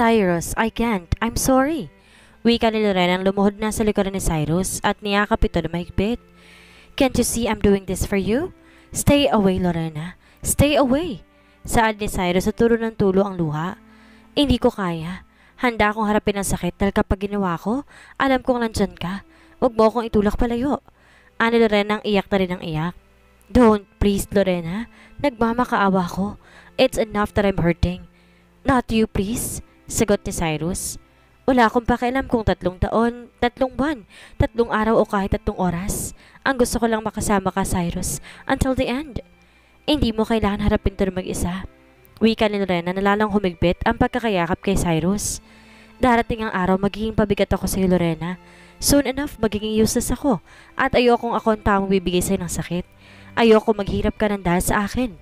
Cyrus, I can't. I'm sorry. Wika ni Lorena ang lumuhod na sa likuran ni Cyrus at niyakap ito na mahigpit. Can't you see I'm doing this for you? Stay away, Lorena. Stay away. Saad ni Cyrus sa tulo ng tulo ang luha. Hindi ko kaya. Handa akong harapin ang sakit dahil kapag ginawa ko, alam kong nandyan ka. Huwag mo akong itulak palayo. Ani Lorena ang iyak na rin ang iyak. Don't, please, Lorena. Nagmamakaawa ko. It's enough that I'm hurting. Not you, please. Sagot ni Cyrus. Wala akong pakialam kung 3 taon, 3 buwan, 3 araw o kahit 3 oras. Ang gusto ko lang makasama ka, Cyrus, until the end. Hindi mo kailangan harapin ito mag-isa. Wika ni Lorena na lalang humigpit ang pagkakayakap kay Cyrus. Darating ang araw magiging pabigat ako sa iyo, Lorena. Soon enough magiging useless ako at ayokong ako ang taong bibigay sa'yo ng sakit. Ayoko maghirap ka ng dahil sa akin.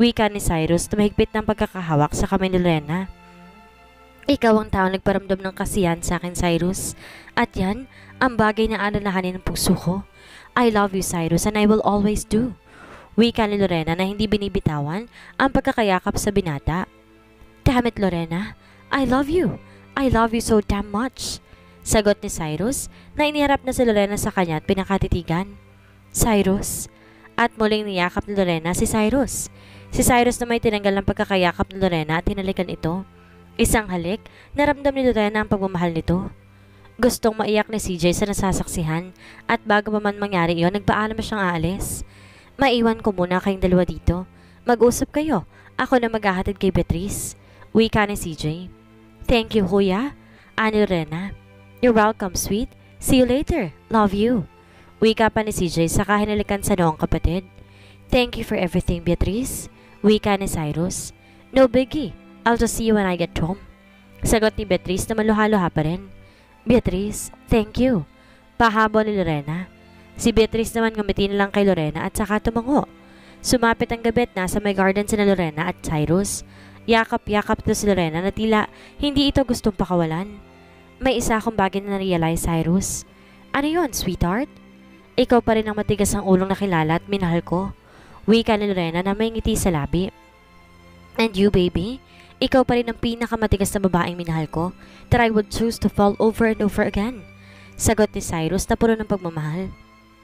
Wika ni Cyrus na mahigpit ng pagkakahawak sa kamay ni Lorena. Ikaw ang taong nagparamdam ng kasiyahan sa akin, Cyrus. At yan, ang bagay na alalahanin ng puso ko. I love you, Cyrus, and I will always do. Wika ni Lorena na hindi binibitawan ang pagkakayakap sa binata. Damn it, Lorena. I love you. I love you so damn much. Sagot ni Cyrus na iniharap na si Lorena sa kanya at pinakatitigan. Cyrus. At muling niyakap ni Lorena si Cyrus. Si Cyrus na may tinanggal ng pagkakayakap ni Lorena at tinalikan ito. Isang halik, naramdam ni Lorena ang pagmamahal nito. Gustong maiyak ni CJ sa nasasaksihan at bago pa man mangyari iyon, nagpaalam na siyang aalis. Maiwan ko muna kayong dalawa dito. Mag-usap kayo. Ako na maghahatid kay Beatrice. Wika ni CJ. Thank you, Kuya. Ani Lorena. You're welcome, sweet. See you later. Love you. Wika pa ni CJ saka hinalikan sa noong kapatid. Thank you for everything, Beatrice. Wika ni Cyrus. No biggie. I'll just see you when I get home. Sagot ni Beatrice na maluha-luha pa rin. Beatrice, thank you. Pahabol ni Lorena. Si Beatrice naman ngumiti na lang kay Lorena at saka tumango. Sumapit ang gabi at nasa may garden sina Lorena at Cyrus. Yakap-yakap ito si Lorena na tila hindi ito gustong pakawalan. May isa akong bagay na na-realize, Cyrus. Ano yon, sweetheart? Ikaw pa rin ang matigas ang ulong nakilala at minahal ko. Wika ni Lorena na may ngiti sa labi. And you, baby? Ikaw pa rin ang pinakamatigas na babaeng minahal ko that I would choose to fall over and over again. Sagot ni Cyrus na puno ng pagmamahal.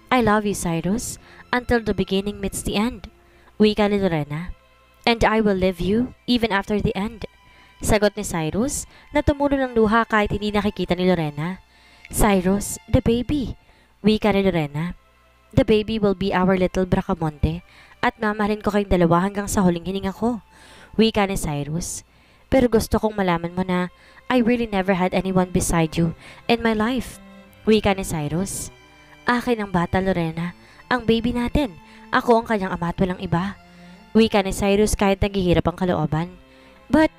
I love you, Cyrus, until the beginning meets the end. Wika ni Lorena. And I will live you even after the end. Sagot ni Cyrus na tumulo ng luha kahit hindi nakikita ni Lorena. Cyrus, the baby. Wika ni Lorena. The baby will be our little Bracamonte at mamahalin ko kayong dalawa hanggang sa huling hininga ko. Wika ni Cyrus. Pero gusto kong malaman mo na I really never had anyone beside you in my life. Wika ni Cyrus. Akin ang bata, Lorena. Ang baby natin. Ako ang kanyang ama at walang iba. Wika ni Cyrus kahit naghihirap ang kalooban. But,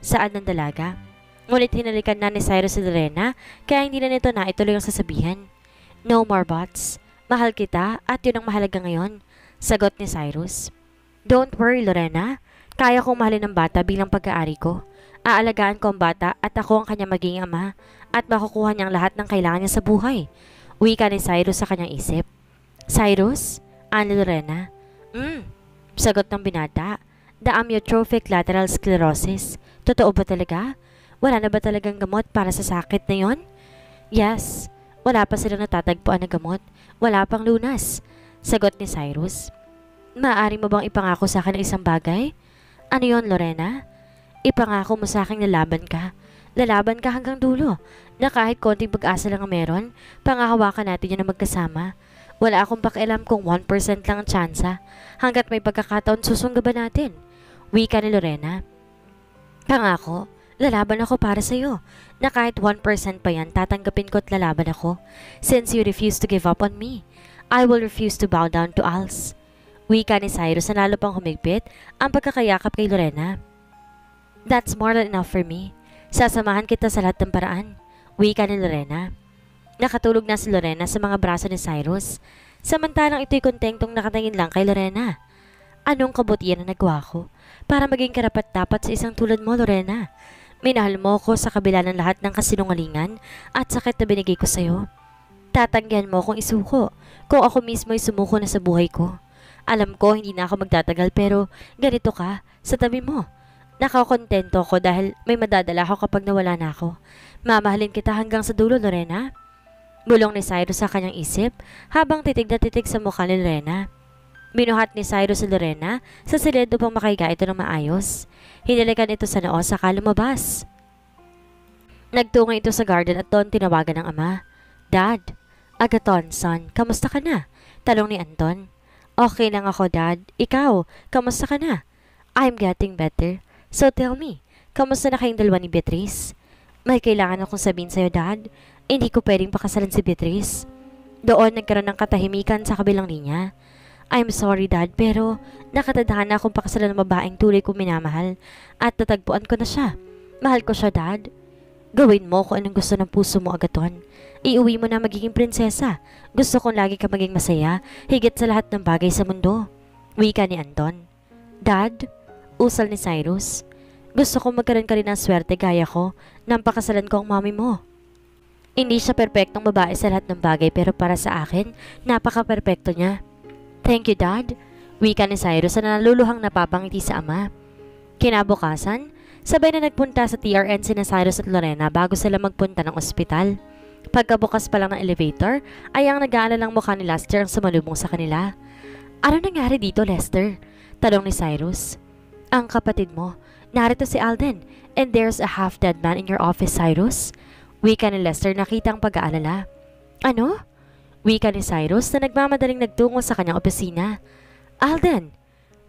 saan ng dalaga? Ngunit hinalikan na ni Cyrus si Lorena kaya hindi na nito na ituloy ang sasabihin. No more buts. Mahal kita at yun ang mahalaga ngayon. Sagot ni Cyrus. Don't worry, Lorena. Kaya kong mahalin ng bata bilang pag-aari ko. Aalagaan ko ang bata at ako ang kanyang magiging ama at makukuha niyang lahat ng kailangan niya sa buhay. Wika ni Cyrus sa kanyang isip. Cyrus? Ani Lorena? Sagot ng binata. The amyotrophic lateral sclerosis. Totoo ba talaga? Wala na ba talagang gamot para sa sakit na yon? Yes. Wala pa silang natatagpuan na gamot. Wala pang lunas. Sagot ni Cyrus. Maaari mo bang ipangako sa akin ng isang bagay? Ano yon, Lorena? Ipangako mo sa akin lalaban ka. Lalaban ka hanggang dulo. Na kahit konting pag-asa lang ang meron, pangahawakan natin yan na magkasama. Wala akong pakialam kung 1% lang ang tsansa. Hanggat may pagkakataon susunggaban natin. Wika ni Lorena. Pangako, lalaban ako para sa'yo. Na kahit 1% pa yan, tatanggapin ko at lalaban ako. Since you refuse to give up on me, I will refuse to bow down to Als. Wika ni Cyrus na lalo pang humigpit ang pagkakayakap kay Lorena. That's more than enough for me. Sasamahan kita sa lahat ng paraan. Wika ni Lorena. Nakatulog na si Lorena sa mga braso ni Cyrus. Samantalang ito'y kontentong nakatingin lang kay Lorena. Anong kabutihan na nagawa ko para maging karapat-dapat sa isang tulad mo, Lorena? Minahal mo ko sa kabila ng lahat ng kasinungalingan at sakit na binigay ko sa'yo. Tatanggihan mo akong isuko kung ako mismo'y sumuko na sa buhay ko. Alam ko hindi na ako magtatagal pero ganito ka, sa tabi mo. Nakakontento ko dahil may madadala ako kapag nawala na ako. Mamahalin kita hanggang sa dulo, Lorena. Bulong ni Cyrus sa kanyang isip habang titig na titig sa mukha ni Lorena. Binuhat ni Cyrus si Lorena sa silid upang makahiga ito ng maayos. Hinalikan ito sa noo saka lumabas. Nagtungo ito sa garden at doon tinawagan ng ama. Dad, Agaton, son, kamusta ka na? Tanong ni Anton. Okay lang ako, Dad. Ikaw, kamusta ka na? I'm getting better. So tell me, kamusta na kayong dalawa ni Beatrice? May kailangan akong sabihin sa'yo, Dad. Hindi ko pwedeng pakasalan si Beatrice. Doon nagkaroon ng katahimikan sa kabilang linya. I'm sorry, Dad, pero nakatadhana akong pakasalan ng babaeng tuloy kong minamahal at natagpuan ko na siya. Mahal ko siya, Dad. Gawin mo kung anong gusto ng puso mo, Agaton. Iuwi mo na magiging prinsesa. Gusto kong lagi ka maging masaya, higit sa lahat ng bagay sa mundo. Wika ni Anton. Dad, usal ni Cyrus. Gusto kong magkaroon ka rin ng swerte gaya ko nang pakasalan ko ang mami mo. Hindi siya perpektong babae sa lahat ng bagay pero para sa akin, napaka-perpekto niya. Thank you, Dad. Wika ni Cyrus na naluluhang napapangiti sa ama. Kinabukasan, sabay na nagpunta sa TRN sina Cyrus at Lorena bago sila magpunta ng ospital. Pagkabukas pa lang ng elevator, ay ang nag-aalalang mukha ni Lester ang sumalubong sa kanila. Ano nangyari dito, Lester? Tanong ni Cyrus. Ang kapatid mo, narito si Alden, and there's a half-dead man in your office, Cyrus. Wika ni Lester nakita ang pag-aalala. Ano? Wika ni Cyrus na nagmamadaling nagtungo sa kanyang opisina. Alden!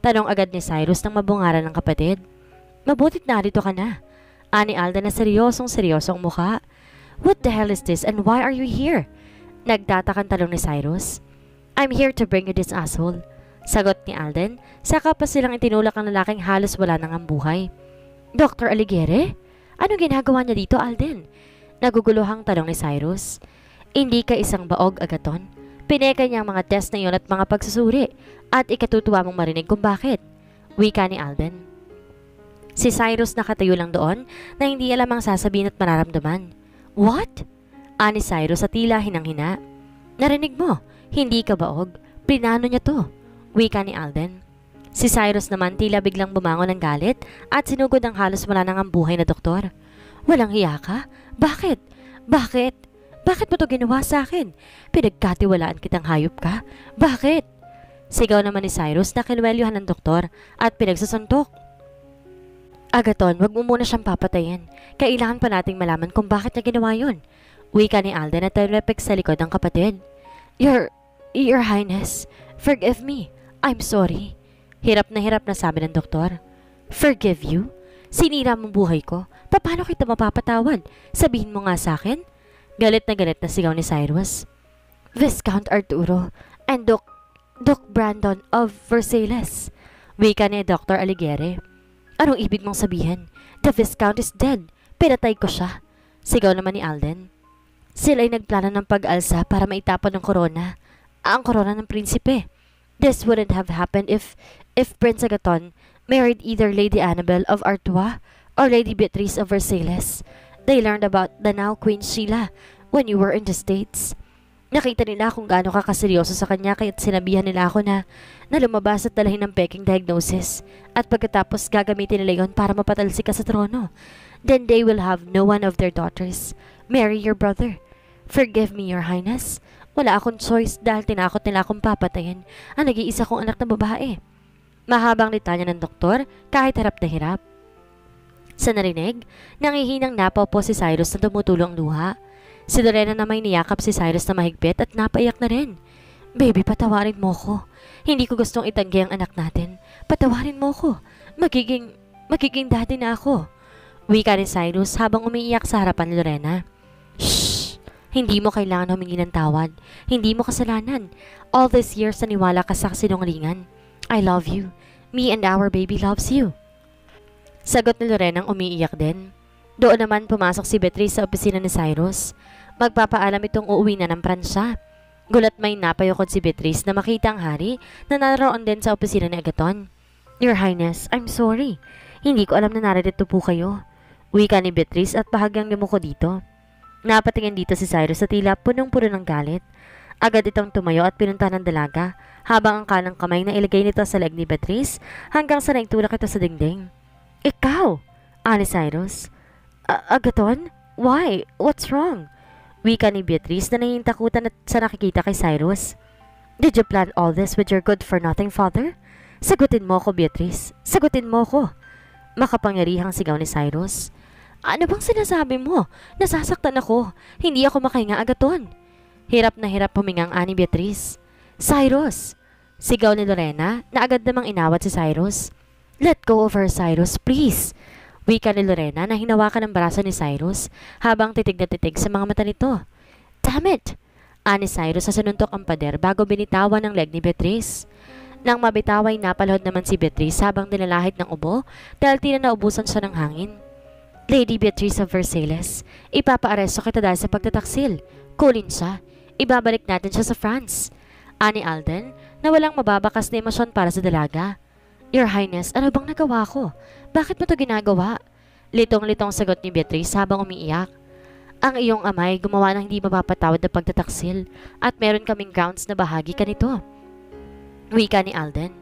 Tanong agad ni Cyrus nang mabungaran ng kapatid. Mabutit narito ka na. Ani Alden na seryosong mukha. What the hell is this and why are you here? Nagtatakang tanong ni Cyrus. I'm here to bring you this asshole. Sagot ni Alden, saka pa silang itinulak ang lalaking halos wala nang ang buhay. Dr. Alighieri? Anong ginagawa niya dito, Alden? Naguguluhang tanong ni Cyrus. Hindi ka isang baog, Agaton. Pineka niya ang mga test na iyon at mga pagsusuri at ikatutuwa mong marinig kung bakit. Wika ni Alden. Si Cyrus nakatayo lang doon na hindi alam ang sasabihin at mararamdaman. What? Ani Cyrus sa tila hinang-hina. Narinig mo, hindi ka baog. Plinano niya to. Wika ni Alden. Si Cyrus naman tila biglang bumangon ng galit at sinugod ang halos wala nang ang buhay na doktor. Walang hiya ka? Bakit? Bakit? Bakit mo to ginawa sa akin? Pinagkatiwalaan kitang hayop ka? Bakit? Sigaw naman ni Cyrus na kinwelyuhan ng doktor at pinagsasuntok. Agaton, wag mo muna siyang papatayin. Kailangan pa nating malaman kung bakit niya ginawa yun. Wika ni Alden at tumepek sa likod ng kapatid. Your Highness, forgive me. I'm sorry. Hirap na sabi ng doktor. Forgive you? Sinira mong buhay ko. Paano kita mapapatawad? Sabihin mo nga sa akin. Galit na sigaw ni Cyrus. Viscount Arturo and Doc Brandon of Versailles. Wika ni Dr. Alighieri. Anong ibig mong sabihin? The Viscount is dead. Pinatay ko siya. Sigaw naman ni Alden. Sila'y nagplano ng pag-alsa para maitapon ng korona. Ang korona ng prinsipe. This wouldn't have happened if Prince Agaton married either Lady Annabel of Artois or Lady Beatrice of Versailles. They learned about the now Queen Sheila when you were in the States. Nakita nila kung gaano ka kaseryoso sa kanya kaya't sinabihan nila ako na lumabas at dalahin ng peking diagnosis at pagkatapos gagamitin nila yon para mapatalsik ka sa trono. Then they will have no one of their daughters. Marry your brother. Forgive me, Your Highness. Wala akong choice dahil tinakot nila akong papatayin ang nag-iisa kong anak na babae. Mahabang litanya ng doktor kahit harap na hirap. Sa narinig, nangihinang napaw po si Cyrus na tumutulong luha. Si Lorena na may niyakap si Cyrus na mahigpit at napaiyak na rin. Baby, patawarin mo ko. Hindi ko gustong itanggi ang anak natin. Patawarin mo ko. Magiging daddy na ako. Wika ni Cyrus habang umiiyak sa harapan ni Lorena. Shh! Hindi mo kailangan humingi ng tawad. Hindi mo kasalanan. All these years naniwala ka sa kasinungalingan. I love you. Me and our baby loves you. Sagot ni Lorena ang umiiyak din. Doon naman pumasok si Beatrice sa opisina ni Cyrus. Magpapaalam itong uuwi na ng Pransya. Gulat may napayokod si Beatrice na makita ang hari na naroon din sa opisina ni Agaton. Your Highness, I'm sorry. Hindi ko alam na narito po kayo. Wika ni Beatrice at bahagyang lumuko dito. Napatingin dito si Cyrus sa tila punong-puno ng galit. Agad itong tumayo at pinunta ng dalaga habang ang kanang kamay na ilagay nito sa leg ni Beatrice hanggang sa naitulak ito sa dingding. Ikaw! Ani Cyrus. Agaton? Why? What's wrong? Wika ni Beatrice na nahintakutan at sa nakikita kay Cyrus. Did you plan all this with your good-for-nothing father? Sagutin mo ko, Beatrice. Sagutin mo ko. Makapangyarihang sigaw ni Cyrus. Ano bang sinasabi mo? Nasasaktan ako. Hindi ako makahinga, Agaton. Hirap na hirap humingang ani Beatrice. Cyrus! Sigaw ni Lorena na agad namang inawat si Cyrus. Let go of her, Cyrus, please. Wika ni Lorena na hinawakan ng braso ni Cyrus habang titig na titig sa mga mata nito. Damn it! Ani Cyrus sa sinuntok ang pader bago binitawan ng leg ni Beatrice. Nang mabitaway napalhod naman si Beatrice habang nilalahid ng ubo dahil naubusan siya ng hangin. Lady Beatrice of Versailles, ipapaaresto kita dahil sa pagtataksil. Kulin siya. Ibabalik natin siya sa France. Ani Alden na walang mababakas na emosyon para sa dalaga. Your Highness, ano bang nagawa ko? Bakit mo to ginagawa? Litong-litong sagot ni Beatrice habang umiiyak. Ang iyong amay gumawa ng hindi mapapatawad na pagtataksil at meron kaming grounds na bahagi ka nito. Wika ni Alden.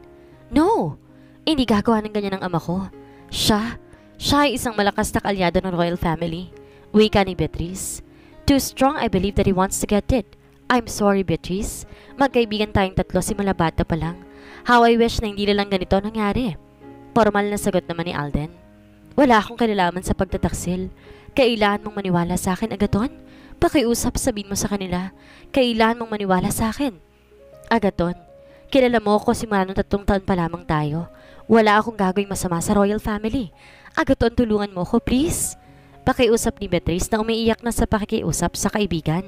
No! Hindi gagawa ng ganyan ang ama ko. Siya ay isang malakas na kalyado ng royal family. Wika ni Beatrice. Too strong, I believe that he wants to get it. I'm sorry, Beatrice. Magkaibigan tayong tatlo simula bata pa lang. How I wish na hindi na lang ganito nangyari. Formal na sagot naman ni Alden. Wala akong kinalaman sa pagtataksil. Kailangan mong maniwala sa akin, Agaton? Pakiusap, sabihin mo sa kanila. Kailangan mong maniwala sa akin. Agaton, kilala mo ko simula nung 3 taon pa lamang tayo. Wala akong gagawing masama sa royal family. Agaton, tulungan mo ko, please. Pakiusap ni Beatrice na umiiyak na sa pakikiusap sa kaibigan.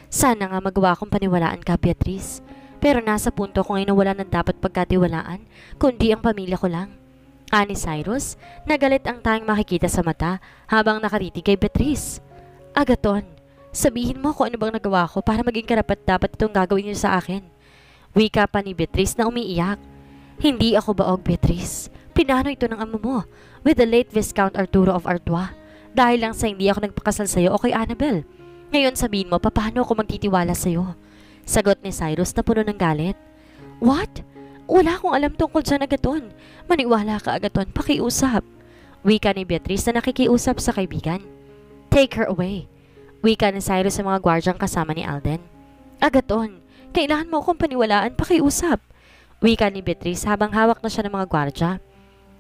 Sana nga magawa akong paniwalaan ka, Beatrice. Pero nasa punto ko ngayon na wala nang dapat pagkatiwalaan, kundi ang pamilya ko lang. Ani Cyrus, nagalit ang tanging makikita sa mata habang nakaritig kay Beatrice. Agaton, sabihin mo kung ano bang nagawa ko para maging karapat-dapat itong gagawin niyo sa akin. Wika pa ni Beatrice na umiiyak. Hindi ako baog, Beatrice. Pinano ito ng ama mo with the late Viscount Arturo of Artois. Dahil lang sa hindi ako nagpakasal sa'yo o kay Annabel. Ngayon sabihin mo, paano ako magtitiwala sa'yo? Sagot ni Cyrus na puno ng galit. What? Wala akong alam tungkol dyan, Agaton. Maniwala ka, Agaton. Pakiusap. Wika ni Beatrice na nakikiusap sa kaibigan. Take her away. Wika ni Cyrus sa mga gwardyang kasama ni Alden. Agaton, kailangan mo akong paniwalaan. Pakiusap. Wika ni Beatrice habang hawak na siya ng mga gwardya.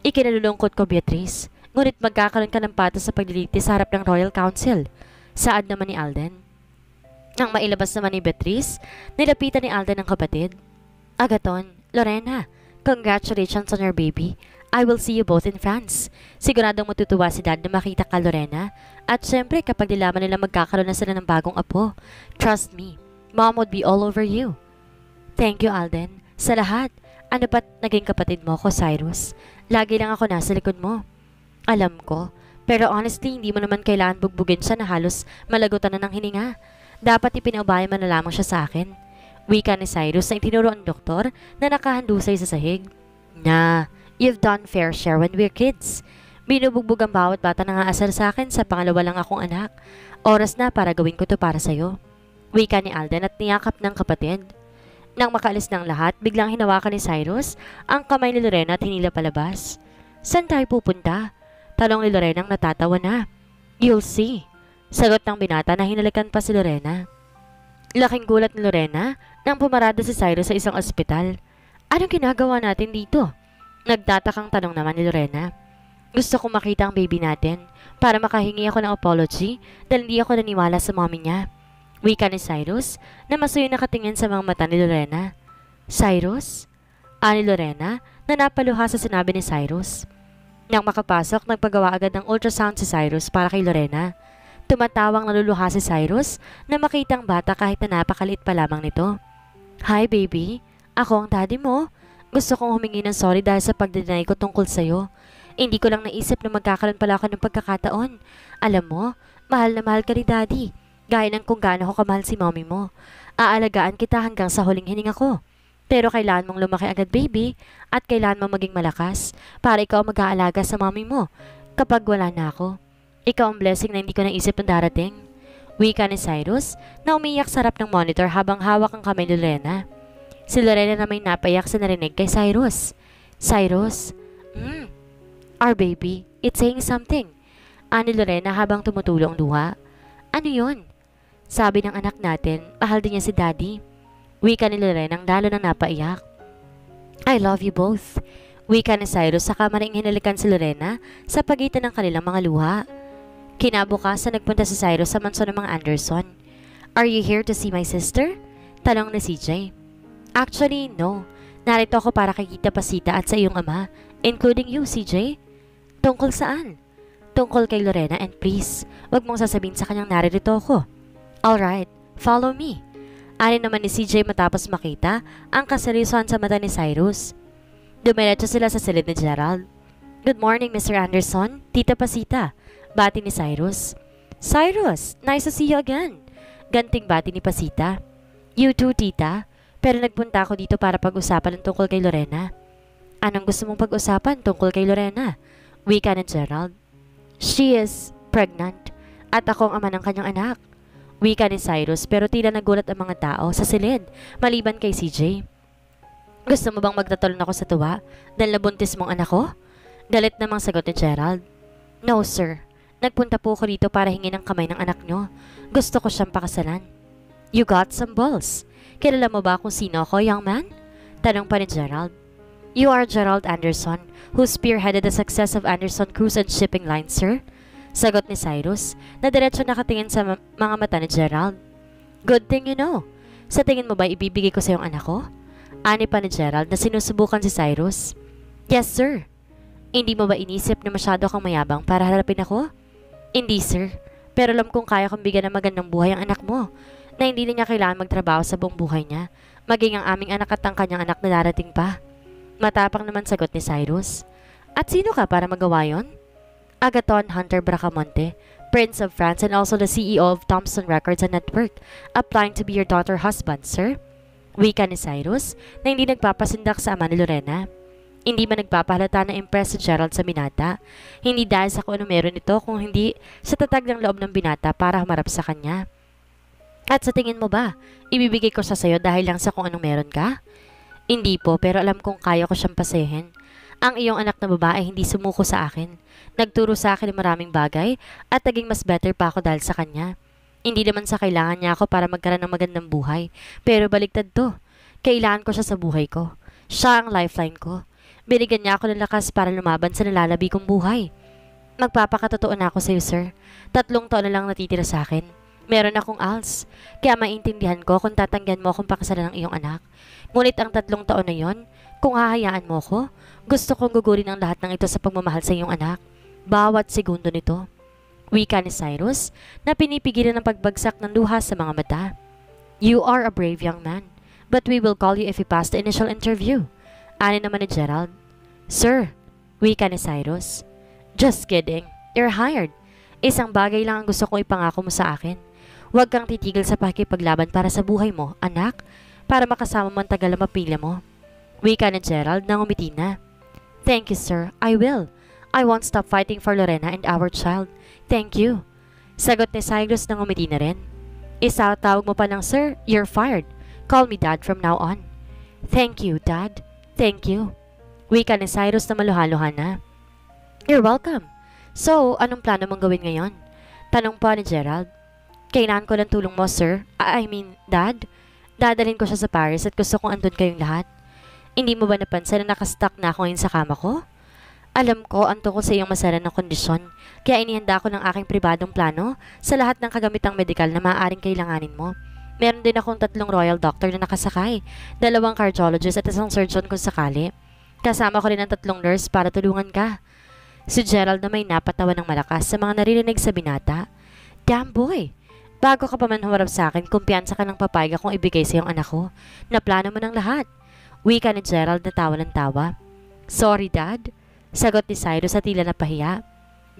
Ikinalulungkot ko, Beatrice. Ngunit magkakaroon ka ng patas sa paglilitis sa harap ng Royal Council. Saad naman ni Alden. Nang mailabas naman ni Beatrice, nilapitan ni Alden ang kapatid. Agaton, Lorena, congratulations on your baby. I will see you both in France. Siguradong matutuwa si Dad na makita ka, Lorena. At syempre kapag nilaman nila magkakaroon na sila ng bagong apo. Trust me, Mom would be all over you. Thank you, Alden. Sa lahat, ano ba't naging kapatid mo ko, Cyrus? Lagi lang ako nasa likod mo. Alam ko, pero honestly, hindi mo naman kailangan bugbugin siya na halos malagutan na ng hininga. Dapat ipinaubaya mo na lamang siya sa akin. Wika ni Cyrus na itinuro ang doktor na nakahandusay sa sahig. Na, you've done fair share when we're kids. Binubugbog ang bawat bata na aasar sa akin sa pangalawa lang akong anak. Oras na para gawin ko to para sa'yo. Wika ni Alden at niyakap ng kapatid. Nang makaalis ng lahat, biglang hinawakan ni Cyrus ang kamay ni Lorena at hinila palabas. Saan tayo pupunta? Talong ni Lorena ang natatawa na. You'll see. Sagot ng binata na hinalikan pa si Lorena. Laking gulat ni Lorena nang pumarada si Cyrus sa isang ospital. Anong ginagawa natin dito? Nagtatakang tanong naman ni Lorena. Gusto kong makita ang baby natin para makahingi ako ng apology dahil hindi ako naniwala sa mommy niya. Wika ni Cyrus na masuyo nakatingin sa mga mata ni Lorena. Cyrus? Ani Lorena na napaluha sa sinabi ni Cyrus. Nang makapasok, nagpagawa agad ng ultrasound si Cyrus para kay Lorena. Tumatawang naluluha si Cyrus na makita ang bata kahit na napakaliit pa lamang nito. Hi baby, ako ang daddy mo. Gusto kong humingi ng sorry dahil sa pagdinay ko tungkol sa'yo. Hindi ko lang naisip na magkakaroon pala ako ng pagkakataon. Alam mo, mahal na mahal ka ni daddy. Gaya ng kung gaano ko kamahal si mommy mo. Aalagaan kita hanggang sa huling hininga ko. Pero kailangan mong lumaki agad baby at kailangan mong maging malakas para ikaw mag-aalaga sa mommy mo kapag wala na ako. Ikaw ang blessing na hindi ko naisip na darating. Wika ni Cyrus na umiyak sa harap ng monitor habang hawak ang kamay ni Lorena. Si Lorena na may napayak sa narinig kay Cyrus. Cyrus, our baby, It's saying something. Ani Lorena habang tumutulo ang luha. Ano yon? Sabi ng anak natin, mahal din niya si Daddy. Wika ni Lorena ang lalo nang napaiyak. I love you both. Wika ni Cyrus saka maring hinalikan si Lorena sa pagitan ng kanilang mga luha. Kinabukasan nagpunta si Cyrus sa mansyon ng mga Anderson. Are you here to see my sister? Tanong ni CJ. Actually, no. Narito ako para kay Tita Pasita at sa iyong ama, including you, CJ. Tungkol saan? Tungkol kay Lorena and please, wag mong sasabihin sa kanyang naririto ako. Alright, follow me. Ani naman ni CJ matapos makita ang kaseryosohan sa mata ni Cyrus. Dumiretso sila sa silid ni Gerald. Good morning, Mr. Anderson. Tita Pasita. Bati ni Cyrus. Cyrus, nice to see you again. Ganting bati ni Pasita. You too, tita. Pero nagpunta ako dito para pag-usapan ng tungkol kay Lorena. Anong gusto mong pag-usapan tungkol kay Lorena? Wika ni Gerald. She is pregnant. At ako ang ama ng kanyang anak. Wika ni Cyrus pero tila nagulat ang mga tao sa silid maliban kay CJ. Gusto mo bang magtatulon ako sa tuwa dahil nabuntis mong anak ko? Galit namang sagot ni Gerald. No sir, nagpunta po ako dito para hingin ang kamay ng anak nyo. Gusto ko siyang pakasalan. You got some balls. Kilala mo ba kung sino ako, young man? Tanong pa ni Gerald. You are Gerald Anderson, who spearheaded the success of Anderson Cruise and Shipping Line, sir? Sagot ni Cyrus, na diretso nakatingin sa mga mata ni Gerald. Good thing you know. Sa tingin mo ba ibibigay ko sa iyong anak ko? Ani pa ni Gerald na sinusubukan si Cyrus. Yes, sir. Hindi mo ba inisip na masyado kang mayabang para harapin ako? Hindi, sir. Pero alam kong kaya kong bigyan ng magandang buhay ang anak mo, na hindi na niya kailangan magtrabaho sa buong buhay niya, maging ang aming anak at ang kanyang anak na darating pa. Matapang naman sagot ni Cyrus. At sino ka para magawa yon? Agaton Hunter Bracamonte, Prince of France and also the CEO of Thompson Records and Network, applying to be your daughter's husband, sir. Wika ni Cyrus na hindi nagpapasindak sa ama ni Lorena. Hindi man nagpapahalata na impress si Gerald sa binata. Hindi dahil sa kung ano meron ito kung hindi sa tatag ng loob ng binata para humarap sa kanya. At sa tingin mo ba, ibibigay ko siya sa'yo dahil lang sa kung anong meron ka? Hindi po, pero alam kong kaya ko siyang pasahin. Ang iyong anak na babae hindi sumuko sa akin. Nagturo sa akin ng maraming bagay at naging mas better pa ako dahil sa kanya. Hindi naman sa kailangan niya ako para magkaroon ng magandang buhay. Pero baliktad to. Kailangan ko siya sa buhay ko. Siya ang lifeline ko. Binigyan niya ako ng lakas para lumaban sa nalalabi kong buhay. Magpapakatotoo na ako sa iyo, sir. 3 taon na lang natitira sa akin. Meron akong ALS. Kaya maintindihan ko kung tatanggihan mo akong pakasalan ng iyong anak. Ngunit ang 3 taon na yon, kung hahayaan mo ko, gusto kong gugurin ang lahat ng ito sa pagmamahal sa iyong anak. Bawat segundo nito. Wika ni Cyrus na pinipigilan ng pagbagsak ng luha sa mga mata. You are a brave young man, but we will call you if you pass the initial interview. Ani naman ni Gerald. Sir, wika ni Cyrus. Just kidding. You're hired. Isang bagay lang ang gusto kong ipangako mo sa akin. Huwag kang titigil sa pakikipaglaban para sa buhay mo, anak, para makasama mo ang tagal na mapilya mo. Wika ni Gerald na ngumiti na. Thank you, sir. I will. I won't stop fighting for Lorena and our child. Thank you. Sagot ni Cyrus na ngumiti na rin. Isatawag mo pa ng sir, you're fired. Call me dad from now on. Thank you, dad. Thank you. Wika ni Cyrus na maluha-luha na. You're welcome. So, anong plano mong gawin ngayon? Tanong pa ni Gerald. Kailangan ko ng tulong mo, sir. Dad? Dadalhin ko siya sa Paris at gusto kong andun kayong lahat. Hindi mo ba napansin na nakastuck na ako ngayon sa kama ko? Alam ko ang tungkol sa iyong masara ng kondisyon, kaya inihanda ko ng aking pribadong plano sa lahat ng kagamitang medikal na maaaring kailanganin mo. Meron din akong 3 royal doctor na nakasakay, 2 cardiologist at 1 surgeon kung sakali. Kasama ko rin ang 3 nurse para tulungan ka. Si Gerald na may napatawa ng malakas sa mga naririnig sa binata. Damn boy! Bago ka pa man humarap sa akin, kumpiyansa ka ng papayag kung ibigay sa iyong anak ko. Naplano mo ng lahat. Wika ni Gerald na tawa ng tawa. Sorry, Dad. Sagot ni Cyrus at tila napahiya.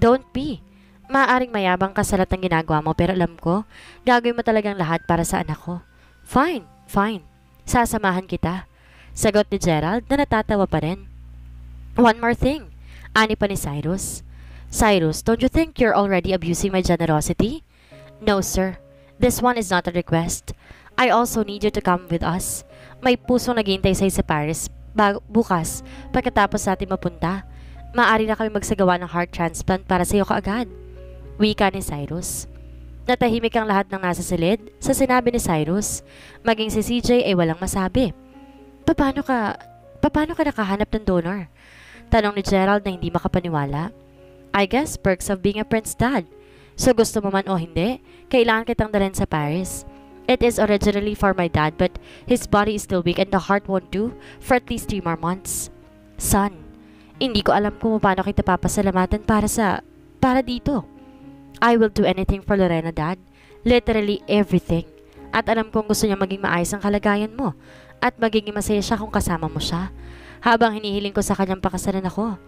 Don't be. Maaaring mayabang ka sa lahat ng ginagawa mo pero alam ko, gagawin mo talagang lahat para sa anak ko. Fine, fine. Sasamahan kita. Sagot ni Gerald na natatawa pa rin. One more thing. Ani pa ni Cyrus. Cyrus, don't you think you're already abusing my generosity? No, sir. This one is not a request. I also need you to come with us. May pusong naghihintay sa'yo sa Paris bukas pagkatapos natin mapunta. Maaari na kami magsagawa ng heart transplant para sa iyo kaagad. Wika ni Cyrus. Natahimik ang lahat ng nasa silid sa sinabi ni Cyrus. Maging si CJ ay walang masabi. Paano ka nakahanap ng donor? Tanong ni Gerald na hindi makapaniwala. I guess perks of being a prince dad. So gusto mo man o hindi, kailangan kitang dalhin sa Paris. It is originally for my dad but his body is still weak and the heart won't do for at least 3 more months. Son, hindi ko alam kung paano kita papasalamatan para dito. I will do anything for Lorena, Dad. Literally everything. At alam kong gusto niya maging maayos ang kalagayan mo at magiging masaya siya kung kasama mo siya habang hinihiling ko sa kanyang pakasalan ako.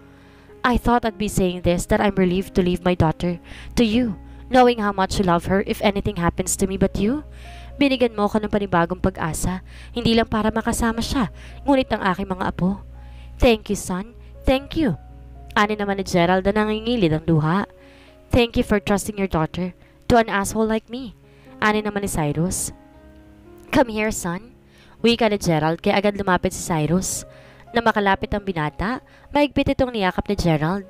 I thought I'd be saying this that I'm relieved to leave my daughter to you, knowing how much you love her if anything happens to me but you. Binigyan mo ako ng panibagong pag-asa, hindi lang para makasama siya, ngunit ang aking mga apo. Thank you, son. Thank you. Ani naman ni Gerald na nangingilid ang luha. Thank you for trusting your daughter to an asshole like me. Ani naman ni Cyrus. Come here, son. Wika ni Gerald kaya agad lumapit si Cyrus. Na makalapit ang binata, mahigpit itong niyakap ni Gerald.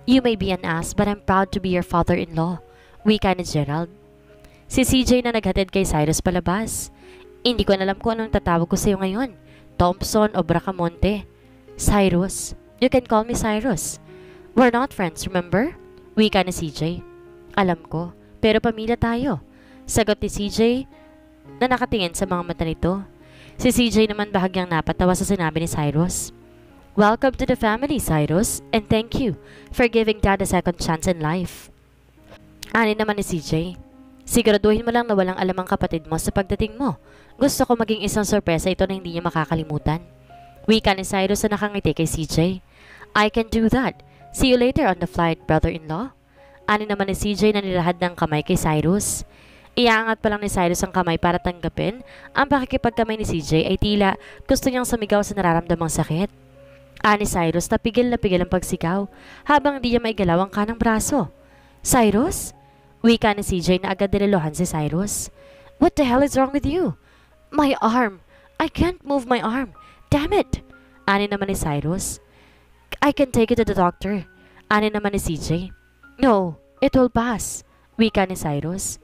You may be an ass but I'm proud to be your father-in-law. Wika ni Gerald. Si CJ na naghatid kay Cyrus palabas. Hindi ko alam kung anong tatawag ko sa iyo ngayon. Thompson o Bracamonte. Cyrus. You can call me Cyrus. We're not friends, remember? Wika ni CJ. Alam ko, pero pamilya tayo. Sagot ni CJ na nakatingin sa mga mata nito. Si CJ naman bahagyang napatawa sa sinabi ni Cyrus. Welcome to the family, Cyrus, and thank you for giving Dad a second chance in life. Ani naman ni CJ. Siguraduhin mo lang na walang alam ang kapatid mo sa pagdating mo. Gusto ko maging isang sorpresa ito na hindi niya makakalimutan. Wika ni Cyrus na nakangiti kay CJ. I can do that. See you later on the flight, brother-in-law. Ani naman ni CJ na nilahad ng kamay kay Cyrus. Iaangat pa lang ni Cyrus ang kamay para tanggapin. Ang pakikipagkamay ni CJ ay tila gusto niyang sumigaw sa nararamdamang sakit. Ani Cyrus na pigil ang pagsigaw habang hindi niya maigalaw ang kanang braso. Cyrus? Wika ni CJ na agad nilaluhan si Cyrus. What the hell is wrong with you? My arm. I can't move my arm. Damn it! Ani naman ni Cyrus. I can take it to the doctor. Ani naman ni CJ. No, it will pass. Wika ni Cyrus.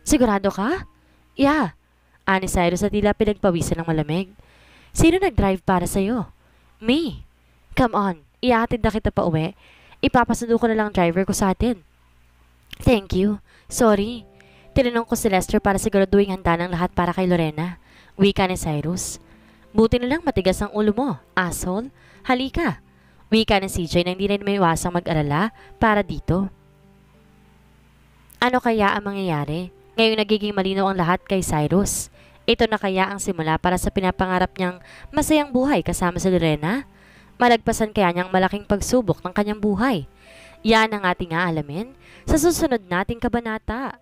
Sigurado ka? Yeah. Ani Cyrus at tila pinagpawisan ng malamig. Sino nag-drive para sa'yo? Me. Come on, ihatid na kita pa uwi. Ipapasundo ko na lang driver ko sa atin. Thank you. Sorry. Tinanong ko si Lester para siguraduhin handa ng lahat para kay Lorena. Wika ni Cyrus. Buti na lang matigas ang ulo mo, asshole. Halika. Wika ni CJ na hindi na may iwasang mag-alala para dito. Ano kaya ang mangyayari? Ngayong nagiging malinaw ang lahat kay Cyrus. Ito na kaya ang simula para sa pinapangarap niyang masayang buhay kasama si Lorena? Malagpasan kaya niyang malaking pagsubok ng kanyang buhay? Yan ang ating aalamin sa susunod nating kabanata.